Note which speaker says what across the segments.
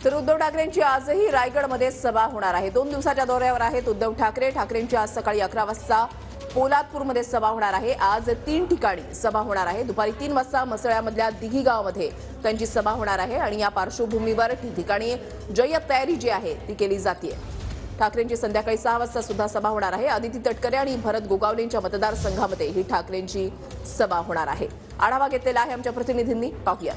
Speaker 1: तर उद्धव ठाकरेंची आजही रायगडमध्ये सभा होणार आहे। 2 दिवसाच्या दौऱ्यावर आहेत उद्धव ठाकरे। ठाकरेंची आज सकाळी 11 वाजता पोलादपूरमध्ये सभा होणार आहे। आज 3 ठिकाणी सभा होणार आहे। दुपारी 3 वाजता मसळ्यामधल्या दिघी गावामध्ये त्यांची सभा होणार आहे आणि या पार्श्वभूमीवर ठिकठिकाणी जय्यत तयारी जी आहे ती केली जाते। ठाकरेंची संध्याकाळी 6 वाजता सुद्धा सभा होणार आहे। आदिती तटकरे आणि भरत गोगावलेंच्या मतदारसंघामध्ये ही ठाकरेंची सभा होणार आहे। आढावा घेतलेला आहे आमच्या प्रतिनिधींनी, पाहूया।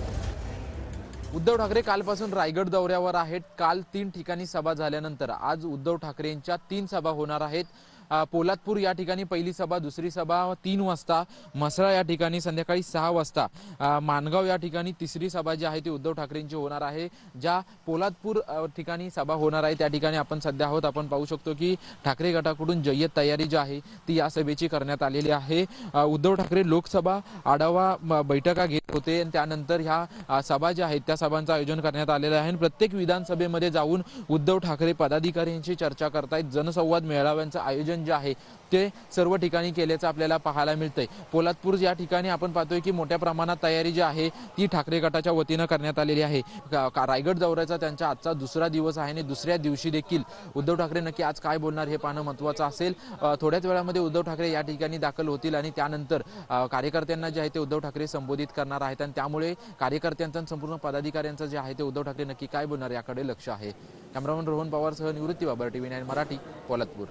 Speaker 2: उद्धव ठाकरे कालपासून रायगड दौऱ्यावर आहेत। काल 3 ठिकाणी सभा झाल्यानंतर आज उद्धव ठाकरेंच्या 3 सभा होणार आहेत। पोलादपूर या ठिकाणी पहिली सभा, दुसरी सभा 3 वाजता, म्हसळा या ठिकाणी संध्याकाळी 6 वाजता, माणगाव या ठिकाणी तिसरी सभा जी आहे ती उद्धव ठाकरेंची होणार आहे। ज्या पोलादपूर ठिकाणी सभा होणार आहे त्या ठिकाणी आपण सध्या आहोत। आपण पाहू शकतो की ठाकरे गटाकडून जय्यत तयारी जी आहे ती या सभेची करण्यात आलेली आहे। उद्धव ठाकरे लोकसभा आढावा बैठका घेत होते आणि त्यानंतर ह्या सभा ज्या आहेत त्या सभांचं आयोजन करण्यात आलेलं आहे। प्रत्येक विधानसभेमध्ये जाऊन उद्धव ठाकरे पदाधिकाऱ्यांशी चर्चा करतायत। जनसंवाद मेळाव्यांचं आयोजन जे आहे ते सर्व ठिकाणी केल्याचं आपल्याला पाहायला मिळतंय। पोलादपूर या ठिकाणी आपण पाहतोय की मोठ्या प्रमाणात तयारी जी आहे ती ठाकरे गटाच्या वतीनं करण्यात आलेली आहे। रायगड दौऱ्याचा त्यांचा आजचा दुसरा दिवस आहे आणि दुसऱ्या दिवशी देखील उद्धव ठाकरे नक्की आज काय बोलणार हे पाहणं महत्त्वाचं असेल। थोड्याच वेळामध्ये उद्धव ठाकरे या ठिकाणी दाखल होतील आणि त्यानंतर कार्यकर्त्यांना जे आहे ते उद्धव ठाकरे संबोधित करणार आहेत आणि त्यामुळे कार्यकर्त्यांचं संपूर्ण पदाधिकाऱ्यांचं जे आहे ते उद्धव ठाकरे नक्की काय बोलणार याकडे लक्ष आहे। कॅमेरामन रोहन पवारसह निवृत्ती बाबर, TV9 मराठी, पोलादपूर।